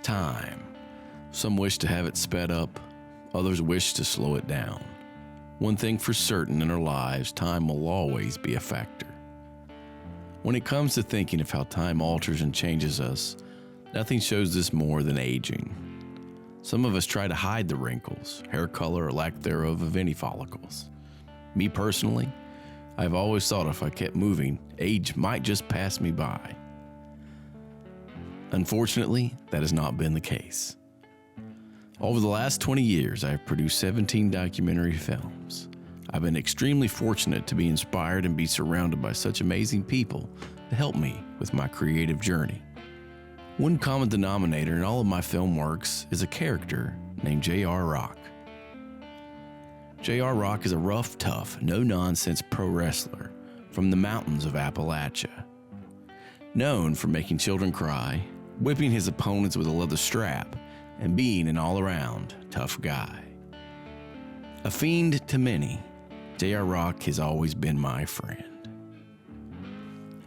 Time. Some wish to have it sped up, others wish to slow it down. One thing for certain in our lives, time will always be a factor. When it comes to thinking of how time alters and changes us, nothing shows this more than aging. Some of us try to hide the wrinkles, hair color, or lack thereof of any follicles. Me personally, I've always thought if I kept moving, age might just pass me by. Unfortunately, that has not been the case. Over the last 20 years, I have produced 17 documentary films. I've been extremely fortunate to be inspired and be surrounded by such amazing people to help me with my creative journey. One common denominator in all of my film works is a character named JR Roc. JR Roc is a rough, tough, no-nonsense pro wrestler from the mountains of Appalachia. Known for making children cry, whipping his opponents with a leather strap, and being an all-around tough guy. A fiend to many, JR Roc has always been my friend.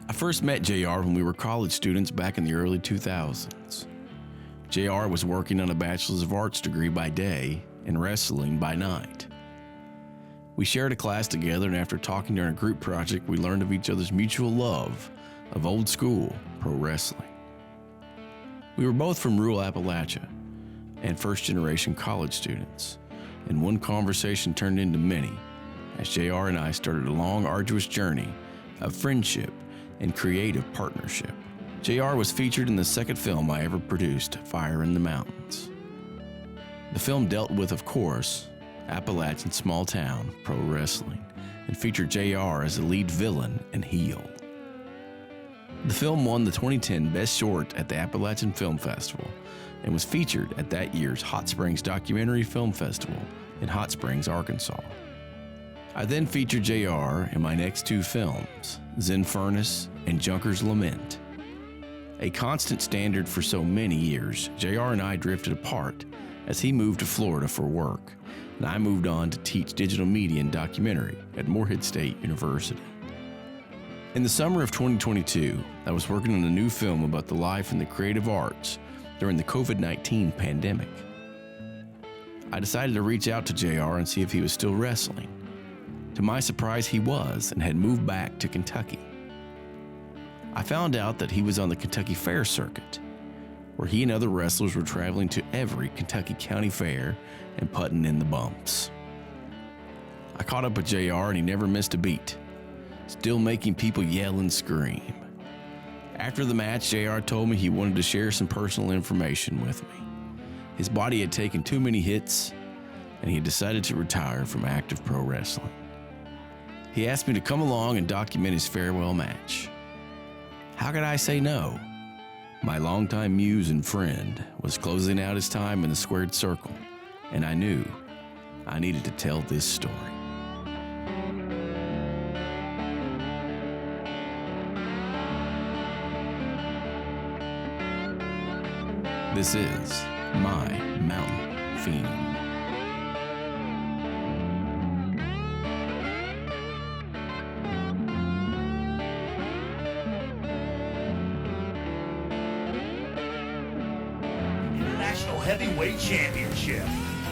I first met JR when we were college students back in the early 2000s. JR was working on a Bachelor's of Arts degree by day and wrestling by night. We shared a class together, and after talking during a group project, we learned of each other's mutual love of old school pro wrestling. We were both from rural Appalachia and first-generation college students, and one conversation turned into many as JR and I started a long, arduous journey of friendship and creative partnership. JR was featured in the second film I ever produced, Fire in the Mountains. The film dealt with, of course, Appalachian small-town pro wrestling and featured JR as the lead villain and heel. The film won the 2010 Best Short at the Appalachian Film Festival and was featured at that year's Hot Springs Documentary Film Festival in Hot Springs, Arkansas. I then featured JR in my next two films, Zen Furnace and Junker's Lament. A constant standard for so many years, JR and I drifted apart as he moved to Florida for work, and I moved on to teach digital media and documentary at Morehead State University. In the summer of 2022, I was working on a new film about the life in the creative arts during the COVID-19 pandemic. I decided to reach out to JR and see if he was still wrestling. To my surprise, he was and had moved back to Kentucky. I found out that he was on the Kentucky Fair circuit, where he and other wrestlers were traveling to every Kentucky county fair and putting in the bumps. I caught up with JR and he never missed a beat, still making people yell and scream. After the match, JR told me he wanted to share some personal information with me. His body had taken too many hits, and he had decided to retire from active pro wrestling. He asked me to come along and document his farewell match. How could I say no? My longtime muse and friend was closing out his time in the squared circle, and I knew I needed to tell this story. This is my Mountain Fiend. Heavyweight Championship.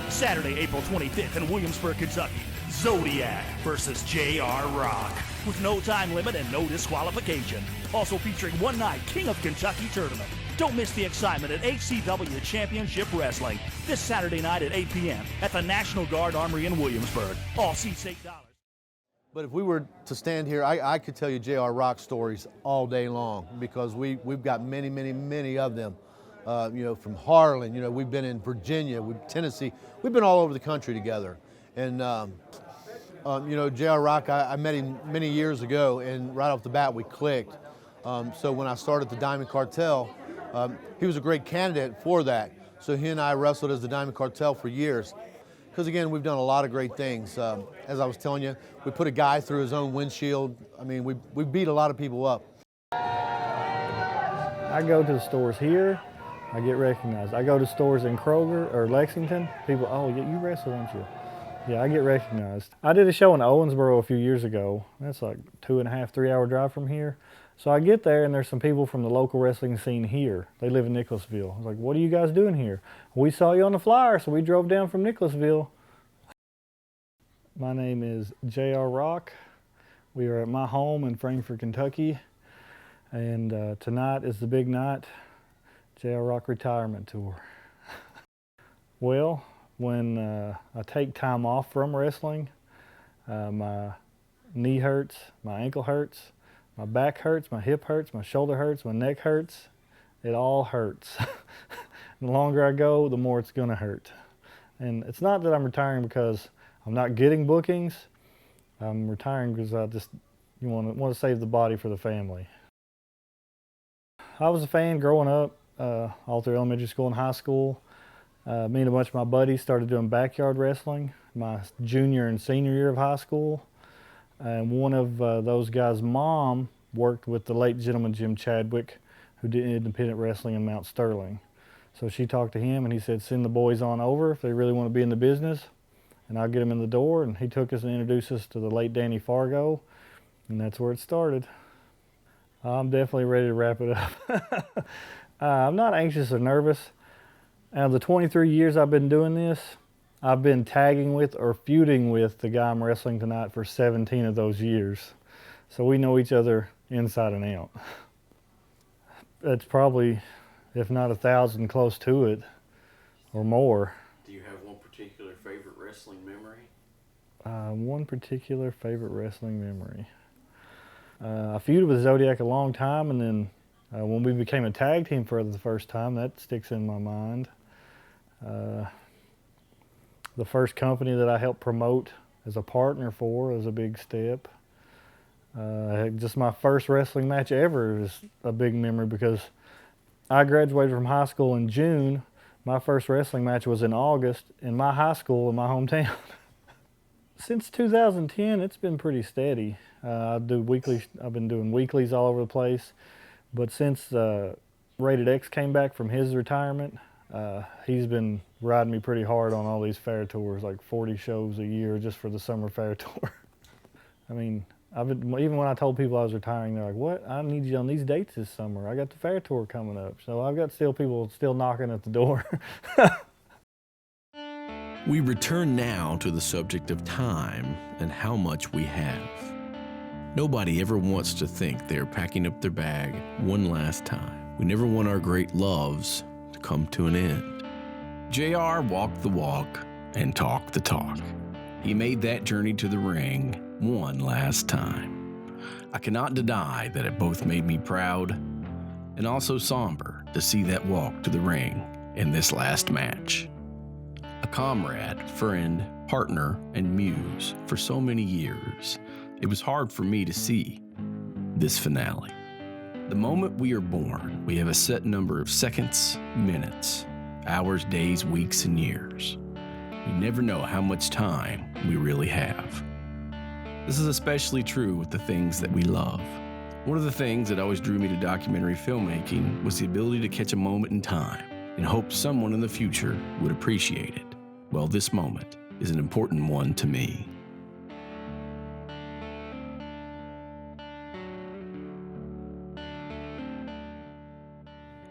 Saturday, April 25th in Williamsburg, Kentucky. Zodiac versus JR Roc. With no time limit and no disqualification. Also featuring one night King of Kentucky tournament. Don't miss the excitement at HCW Championship Wrestling this Saturday night at 8 p.m. at the National Guard Armory in Williamsburg. All seats $8. But if we were to stand here, I could tell you JR Roc stories all day long because we've got many of them. From Harlan, we've been in Virginia, Tennessee, we've been all over the country together. And, JR Roc, I met him many years ago, and right off the bat, we clicked. So when I started the Diamond Cartel, he was a great candidate for that. So he and I wrestled as the Diamond Cartel for years. Because again, we've done a lot of great things. As I was telling you, we put a guy through his own windshield. I mean, we beat a lot of people up. I go to the stores here, I get recognized. I go to stores in Kroger or Lexington, people, oh, yeah, you wrestle, don't you? Yeah, I get recognized. I did a show in Owensboro a few years ago. That's like 2.5, 3 hour drive from here. So I get there, and there's some people from the local wrestling scene here. They live in Nicholasville. I was like, what are you guys doing here? We saw you on the flyer, so we drove down from Nicholasville. My name is JR Roc. We are at my home in Frankfort, Kentucky. And tonight is the big night, JR Roc Retirement Tour. Well, when I take time off from wrestling, my knee hurts, my ankle hurts, my back hurts, my hip hurts, my shoulder hurts, my neck hurts. It all hurts. The longer I go, the more it's gonna hurt. And it's not that I'm retiring because I'm not getting bookings. I'm retiring because I just want to save the body for the family. I was a fan growing up, all through elementary school and high school. Me and a bunch of my buddies started doing backyard wrestling my junior and senior year of high school. And one of those guys' mom worked with the late gentleman Jim Chadwick, who did independent wrestling in Mount Sterling. So she talked to him, and he said, send the boys on over if they really want to be in the business, and I'll get them in the door. And he took us and introduced us to the late Danny Fargo, and that's where it started. I'm definitely ready to wrap it up. I'm not anxious or nervous. Out of the 23 years I've been doing this, I've been tagging with or feuding with the guy I'm wrestling tonight for 17 of those years. So we know each other inside and out. That's probably, if not 1,000, close to it or more. Do you have one particular favorite wrestling memory? One particular favorite wrestling memory. I feuded with Zodiac a long time, and then when we became a tag team for the first time, that sticks in my mind. The first company that I helped promote as a partner for was a big step. Just my first wrestling match ever is a big memory because I graduated from high school in June. My first wrestling match was in August in my high school in my hometown. Since 2010, it's been pretty steady. I've been doing weeklies all over the place. But since Rated X came back from his retirement, he's been riding me pretty hard on all these fair tours, like 40 shows a year just for the summer fair tour. I mean, even when I told people I was retiring, they're like, what? I need you on these dates this summer. I got the fair tour coming up. So I've got people still knocking at the door. We return now to the subject of time and how much we have. Nobody ever wants to think they're packing up their bag one last time. We never want our great loves to come to an end. JR walked the walk and talked the talk. He made that journey to the ring one last time. I cannot deny that it both made me proud and also somber to see that walk to the ring in this last match. A comrade, friend, partner, and muse for so many years, it was hard for me to see this finale. The moment we are born, we have a set number of seconds, minutes, hours, days, weeks, and years. We never know how much time we really have. This is especially true with the things that we love. One of the things that always drew me to documentary filmmaking was the ability to catch a moment in time and hope someone in the future would appreciate it. Well, this moment is an important one to me.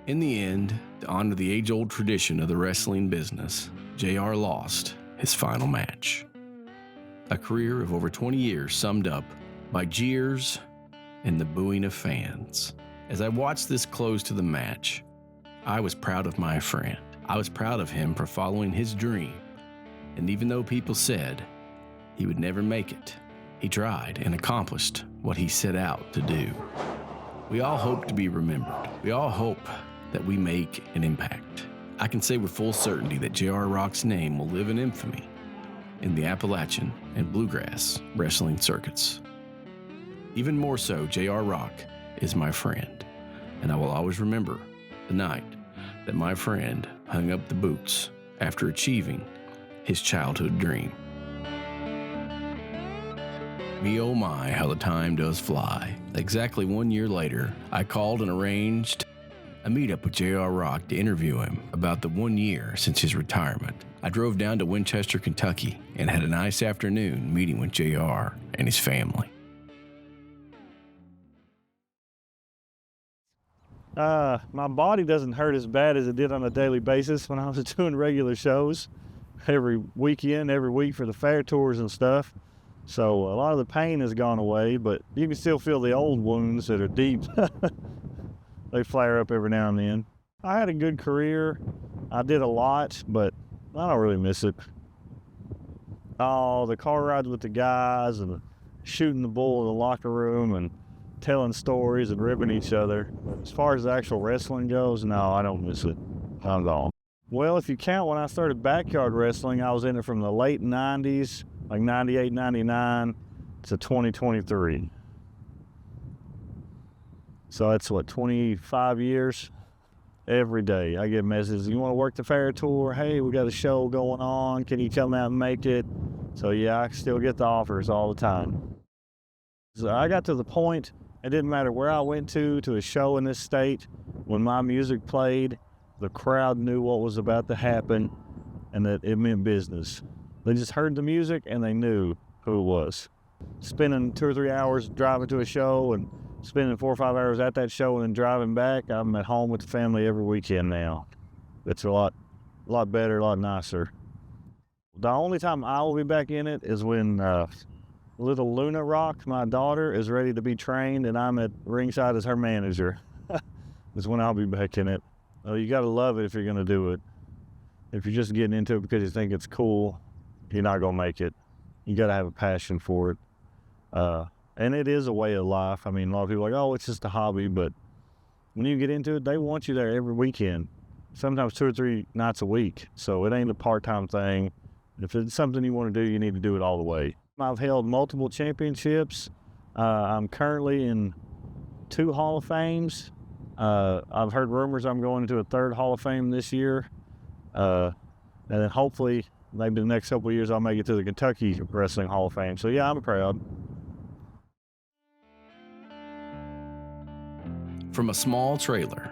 In the end, to honor the age-old tradition of the wrestling business, JR lost his final match. A career of over 20 years summed up by jeers and the booing of fans. As I watched this close to the match, I was proud of my friend. I was proud of him for following his dream. And even though people said he would never make it, he tried and accomplished what he set out to do. We all hope to be remembered. We all hope that we make an impact. I can say with full certainty that JR Roc's name will live in infamy in the Appalachian and bluegrass wrestling circuits. Even more so, JR Roc is my friend, and I will always remember the night that my friend hung up the boots after achieving his childhood dream. Me oh my, how the time does fly. Exactly 1 year later, I called and arranged a meetup with JR Roc to interview him about the 1 year since his retirement. I drove down to Winchester, Kentucky, and had a nice afternoon meeting with JR and his family. My body doesn't hurt as bad as it did on a daily basis when I was doing regular shows every weekend, every week for the fair tours and stuff. So a lot of the pain has gone away, but you can still feel the old wounds that are deep. They flare up every now and then. I had a good career. I did a lot, but I don't really miss it. Oh, the car rides with the guys and shooting the bull in the locker room and telling stories and ribbing each other. As far as the actual wrestling goes, no, I don't miss it. Not at all. Well, if you count when I started backyard wrestling, I was in it from the late 90s, like 98, 99 to 2023. So that's what, 25 years? Every day I get messages, you want to work the fair tour? Hey, we got a show going on. Can you come out and make it? So yeah, I still get the offers all the time. So I got to the point, it didn't matter where I went to a show in this state, when my music played, the crowd knew what was about to happen and that it meant business. They just heard the music and they knew who it was. Spending 2 or 3 hours driving to a show and spending 4 or 5 hours at that show and then driving back, I'm at home with the family every weekend now. It's a lot better, a lot nicer. The only time I will be back in it is when little Luna Roc, my daughter, is ready to be trained and I'm at ringside as her manager. That's when I'll be back in it. You gotta love it if you're gonna do it. If you're just getting into it because you think it's cool, you're not gonna make it. You gotta have a passion for it. And it is a way of life. I mean, a lot of people are like, oh, it's just a hobby, but when you get into it, they want you there every weekend, sometimes 2 or 3 nights a week. So it ain't a part-time thing. If it's something you want to do, you need to do it all the way. I've held multiple championships. I'm currently in 2 Hall of Fames. I've heard rumors I'm going into a 3rd Hall of Fame this year. And then hopefully, maybe the next couple of years, I'll make it to the Kentucky Wrestling Hall of Fame. So yeah, I'm proud. From a small trailer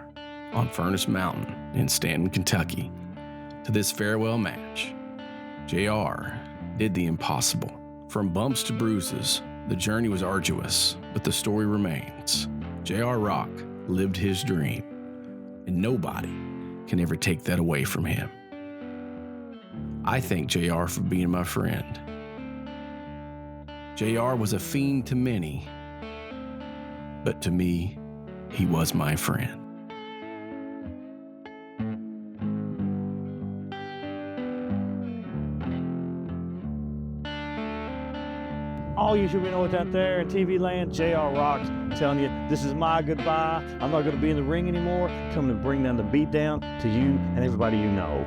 on Furnace Mountain in Stanton, Kentucky, to this farewell match, JR did the impossible. From bumps to bruises, the journey was arduous, but the story remains. JR Roc lived his dream, and nobody can ever take that away from him. I thank JR for being my friend. JR was a fiend to many, but to me, he was my friend. All you should know what's out there in TV land, JR Roc telling you, this is my goodbye. I'm not going to be in the ring anymore. Coming to bring down the beat down to you and everybody you know.